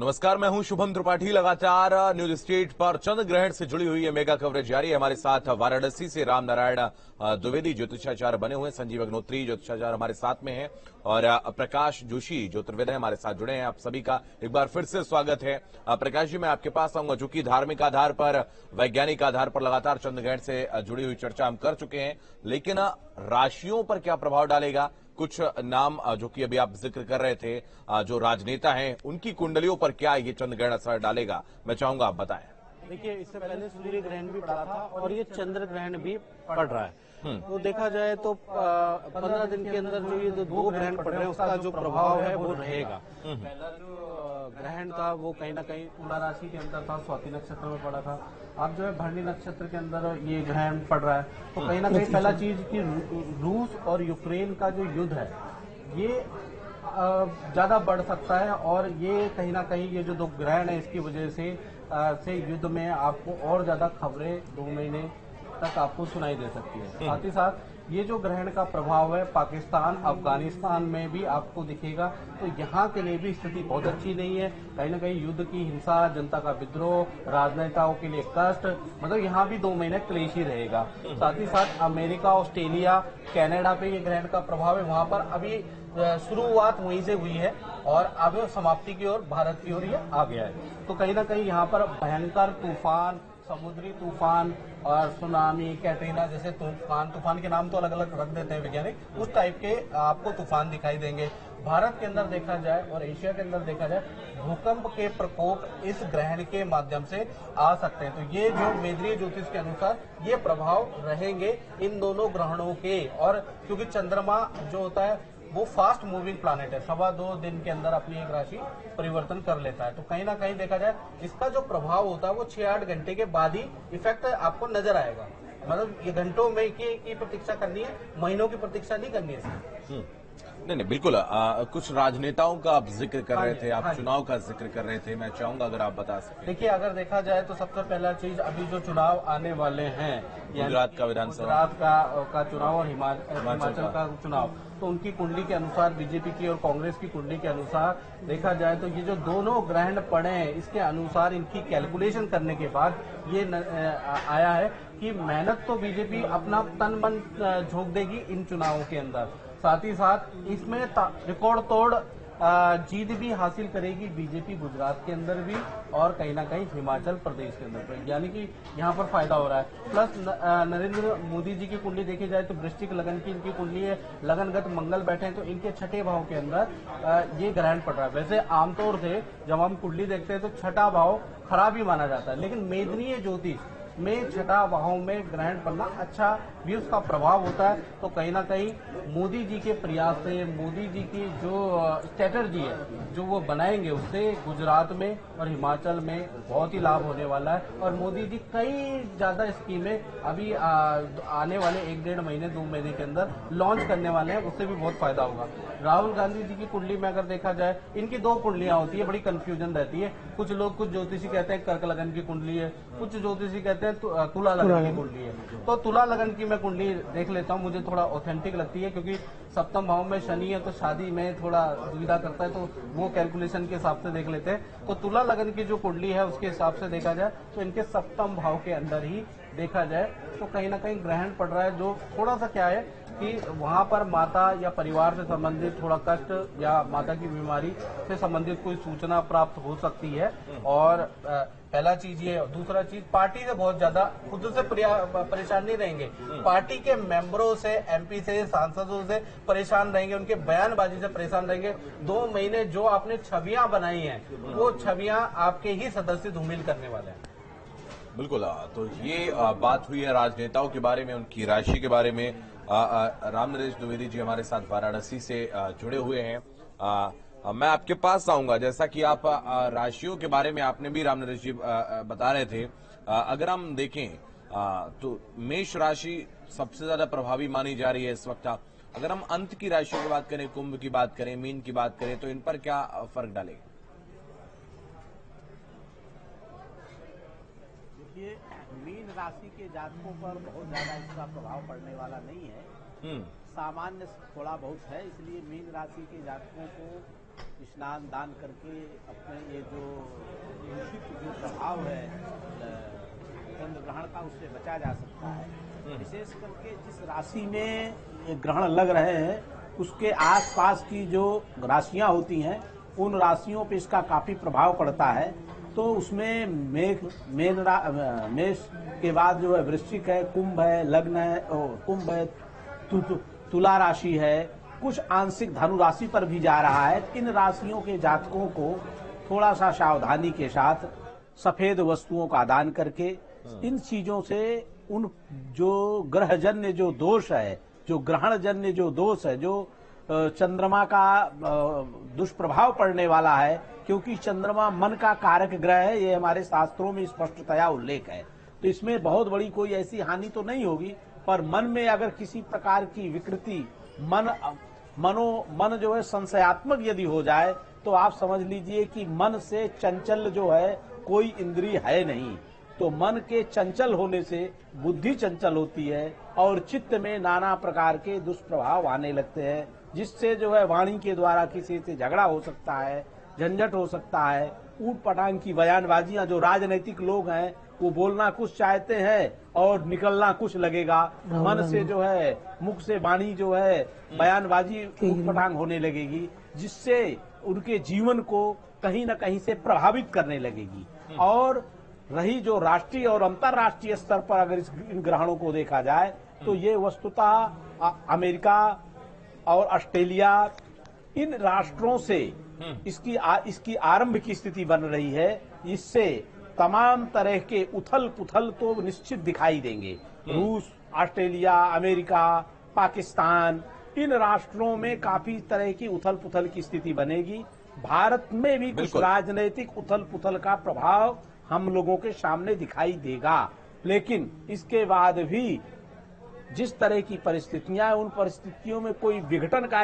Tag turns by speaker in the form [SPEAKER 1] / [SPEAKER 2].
[SPEAKER 1] नमस्कार, मैं हूं शुभम त्रिपाठी। लगातार न्यूज स्टेट पर चंद्र ग्रहण से जुड़ी हुई है मेगा कवरेज जारी है। हमारे साथ वाराणसी से राम नारायण द्विवेदी ज्योतिषाचार्य बने हुए हैं, संजीव अग्नोत्री ज्योतिषाचार्य हमारे साथ में हैं और प्रकाश जोशी ज्योतिर्वेद हमारे साथ जुड़े हैं। आप सभी का एक बार फिर से स्वागत है। प्रकाश जी, मैं आपके पास आऊंगा, चूंकि धार्मिक आधार पर, वैज्ञानिक आधार पर लगातार चंद्र ग्रहण से जुड़ी हुई चर्चा हम कर चुके हैं, लेकिन राशियों पर क्या प्रभाव डालेगा? कुछ नाम जो कि अभी आप जिक्र कर रहे थे, जो राजनेता हैं, उनकी कुंडलियों पर क्या ये चंद्र ग्रहण असर डालेगा, मैं चाहूंगा आप बताएं।
[SPEAKER 2] देखिए, इससे पहले सूर्य ग्रहण भी पड़ा था और ये चंद्र ग्रहण भी पड़ रहा है। तो देखा जाए तो 15 दिन के अंदर जो ये दो ग्रहण पड़ रहे हैं उसका जो प्रभाव है वो रहेगा। पहला जो ग्रहण था वो कहीं ना कहीं तुला राशि के अंदर था, स्वाति नक्षत्र में पड़ा था। अब जो है भरणी नक्षत्र के अंदर ये ग्रहण पड़ रहा है, तो कहीं ना कहीं पहला चीज की रूस और यूक्रेन का जो युद्ध है ये ज्यादा बढ़ सकता है और ये कहीं ना कहीं ये जो दो ग्रहण है इसकी वजह से युद्ध में आपको और ज्यादा खबरें 2 महीने तक आपको सुनाई दे सकती है। साथ ही साथ ये जो ग्रहण का प्रभाव है पाकिस्तान, अफगानिस्तान में भी आपको दिखेगा, तो यहाँ के लिए भी स्थिति बहुत अच्छी नहीं है। कहीं ना कहीं युद्ध की हिंसा, जनता का विद्रोह, राजनेताओं के लिए कष्ट, मतलब यहाँ भी 2 महीने क्लेश ही रहेगा। साथ ही साथ अमेरिका, ऑस्ट्रेलिया, कनाडा पे ये ग्रहण का प्रभाव है। वहां पर अभी शुरुआत वहीं से हुई है और अब समाप्ति की ओर भारत की ओर ये आ गया है। तो कहीं ना कहीं यहाँ पर भयंकर तूफान, समुद्री तूफान और सुनामी, कैटरीना जैसे तूफान के नाम तो अलग अलग रख देते हैं वैज्ञानिक, उस टाइप के आपको तूफान दिखाई देंगे। भारत के अंदर देखा जाए और एशिया के अंदर देखा जाए, भूकंप के प्रकोप इस ग्रहण के माध्यम से आ सकते हैं। तो ये जो मेदनीय ज्योतिष के अनुसार ये प्रभाव रहेंगे इन दोनों ग्रहणों के। और क्योंकि चंद्रमा जो होता है वो फास्ट मूविंग प्लैनेट है, 2.25 दिन के अंदर अपनी एक राशि परिवर्तन कर लेता है। तो कहीं ना कहीं देखा जाए इसका जो प्रभाव होता है वो 6-8 घंटे के बाद ही इफेक्ट आपको नजर आएगा। मतलब ये घंटों में की प्रतीक्षा करनी है, महीनों की प्रतीक्षा नहीं करनी है।
[SPEAKER 1] नहीं, बिल्कुल। कुछ राजनेताओं का आप जिक्र कर रहे थे, आप चुनाव का जिक्र कर रहे थे, मैं चाहूंगा अगर आप बता सकें।
[SPEAKER 2] देखिए, अगर देखा जाए तो सबसे पहला चीज अभी जो चुनाव आने वाले हैं,
[SPEAKER 1] गुजरात का विधानसभा,
[SPEAKER 2] गुजरात का चुनाव और हिमाचल का चुनाव, तो उनकी कुंडली के अनुसार, बीजेपी की और कांग्रेस की कुंडली के अनुसार देखा जाए तो ये जो दोनों ग्रहण पड़े हैं इसके अनुसार इनकी कैलकुलेशन करने के बाद ये आया है कि मेहनत तो बीजेपी अपना तन मन झोंक देगी इन चुनावों के अंदर। साथ ही साथ इसमें रिकॉर्ड तोड़ जीत भी हासिल करेगी बीजेपी गुजरात के अंदर भी और कहीं ना कहीं हिमाचल प्रदेश के अंदर भी, यानी कि यहाँ पर फायदा हो रहा है। प्लस नरेंद्र मोदी जी की कुंडली देखी जाए तो वृश्चिक लगन की इनकी कुंडली है, लगनगत मंगल बैठे हैं, तो इनके छठे भाव के अंदर ये ग्रहण पड़ रहा है। वैसे आमतौर से जब हम कुंडली देखते हैं तो छठा भाव खराब ही माना जाता है, लेकिन मेदनीय ज्योतिष में छठा भाव में ग्रहण पड़ना अच्छा भी उसका प्रभाव होता है। तो कहीं ना कहीं मोदी जी के प्रयास से, मोदी जी की जो स्ट्रेटर्जी है जो वो बनाएंगे, उससे गुजरात में और हिमाचल में बहुत ही लाभ होने वाला है। और मोदी जी कई ज्यादा स्कीमें अभी आने वाले 1-1.5 महीने 2 महीने के अंदर लॉन्च करने वाले हैं, उससे भी बहुत फायदा होगा। राहुल गांधी जी की कुंडली में अगर देखा जाए, इनकी 2 कुंडलियां होती है, बड़ी कंफ्यूजन रहती है। कुछ ज्योतिषी कहते हैं कर्क लगन की कुंडली है, कुछ ज्योतिषी कहते हैं तुला लगन की कुंडली है। तो तुला लगन की मैं कुंडली देख लेता हूँ, मुझे थोड़ा ऑथेंटिक लगती है, क्योंकि सप्तम भाव में शनि है तो शादी में थोड़ा दुविधा करता है, तो वो कैलकुलेशन के हिसाब से देख लेते हैं। तो तुला लगन की जो कुंडली है उसके हिसाब से देखा जाए तो इनके सप्तम भाव के अंदर ही देखा जाए तो कहीं ना कहीं ग्रहण पड़ रहा है, जो थोड़ा सा क्या है कि वहां पर माता या परिवार से संबंधित थोड़ा कष्ट या माता की बीमारी से संबंधित कोई सूचना प्राप्त हो सकती है। और पहला चीज ये, दूसरा चीज पार्टी से बहुत ज्यादा खुद से परेशान नहीं रहेंगे, पार्टी के मेंबरों से, एमपी से, सांसदों से परेशान रहेंगे, उनके बयानबाजी से परेशान रहेंगे। 2 महीने जो आपने छवियां बनाई हैं वो छवियां आपके ही सदस्य धूमिल करने वाले हैं।
[SPEAKER 1] बिल्कुल। तो ये बात हुई है राजनेताओं के बारे में, उनकी राशि के बारे में। राम नरेश द्विवेदी जी हमारे साथ वाराणसी से जुड़े हुए हैं। मैं आपके पास आऊंगा, जैसा कि आप राशियों के बारे में आपने भी राम नरेश जी बता रहे थे। अगर हम देखें तो मेष राशि सबसे ज्यादा प्रभावी मानी जा रही है इस वक्त। अगर हम अंत की राशियों की बात करें, कुंभ की बात करें, मीन की बात करें, तो इन पर क्या फर्क डालेगा?
[SPEAKER 2] देखिए, मीन राशि के जातकों पर बहुत ज्यादा इसका प्रभाव पड़ने वाला नहीं है, सामान्य थोड़ा बहुत है। इसलिए मीन राशि के जातकों को
[SPEAKER 3] स्नान दान करके अपने ये जो दूषित जो प्रभाव है चंद्र ग्रहण का, उससे बचा जा सकता है। विशेष करके जिस राशि में ये ग्रहण लग रहे हैं उसके आसपास की जो राशियां होती हैं उन राशियों पे इसका काफी प्रभाव पड़ता है। तो उसमें मेष के बाद जो है वृश्चिक है, कुंभ है, लग्न है, कुंभ है, तुला राशि है, कुछ आंशिक धनु राशि पर भी जा रहा है। इन राशियों के जातकों को थोड़ा सा सावधानी के साथ सफेद वस्तुओं का दान करके इन चीजों से उन जो ग्रहजन्य जो दोष है, जो ग्रहणजन्य जो दोष है, जो चंद्रमा का दुष्प्रभाव पड़ने वाला है, क्योंकि चंद्रमा मन का कारक ग्रह है, ये हमारे शास्त्रों में स्पष्टतया उल्लेख है। तो इसमें बहुत बड़ी कोई ऐसी हानि तो नहीं होगी, पर मन में अगर किसी प्रकार की विकृति, मन जो है संशयात्मक यदि हो जाए तो आप समझ लीजिए कि मन से चंचल जो है कोई इंद्रिय है नहीं। तो मन के चंचल होने से बुद्धि चंचल होती है और चित्त में नाना प्रकार के दुष्प्रभाव आने लगते हैं, जिससे जो है वाणी के द्वारा किसी से झगड़ा हो सकता है, झंझट हो सकता है, ऊट पटांग की बयानबाजियां, जो राजनीतिक लोग हैं वो बोलना कुछ चाहते हैं और निकलना कुछ लगेगा, मन से जो है मुख से वाणी जो है बयानबाजी ऊट पटांग होने लगेगी, जिससे उनके जीवन को कहीं न कहीं से प्रभावित करने लगेगी। और रही जो राष्ट्रीय और अंतर्राष्ट्रीय स्तर पर अगर इन ग्रहणों को देखा जाए तो ये वस्तुतः अमेरिका और ऑस्ट्रेलिया, इन राष्ट्रों से इसकी आरंभ की स्थिति बन रही है। इससे तमाम तरह के उथल पुथल तो निश्चित दिखाई देंगे। रूस, ऑस्ट्रेलिया, अमेरिका, पाकिस्तान, इन राष्ट्रों में काफी तरह की उथल पुथल की स्थिति बनेगी। भारत में भी कुछ राजनीतिक उथल पुथल का प्रभाव हम लोगों के सामने दिखाई देगा, लेकिन इसके बाद भी जिस तरह की परिस्थितियां, उन परिस्थितियों में कोई विघटनकारी